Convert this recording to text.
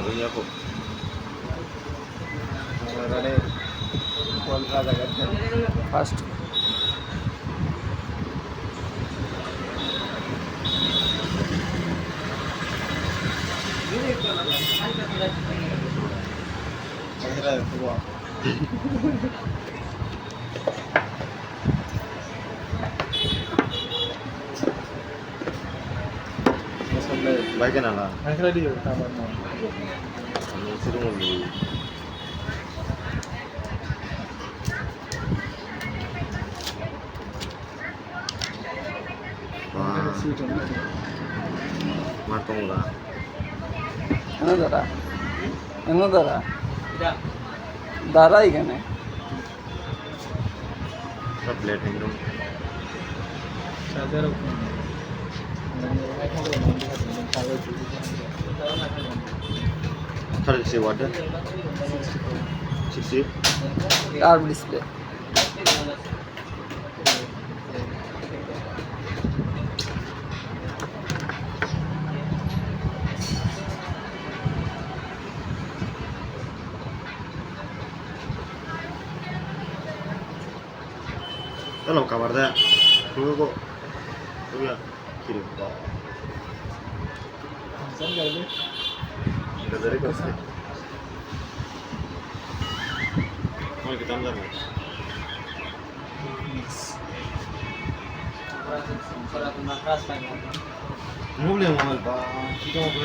dunia kok. Ada kontra jagat first akhirnya tua Baik kan lah. akhirnya dia tambah mau Ini suruh ngulu. Wah, matang lah. এনে দাঁড়া এনে দাঁড়া দাঁড়া এখানে सब प्लेट है एकदम. saja Third say what? 60. Curve display Kalau kabar dah, dulu kok, tuh ya, kirim. Udah dari kos. Mau kita ambil nggak? Mau beli mobil pak, kita mau beli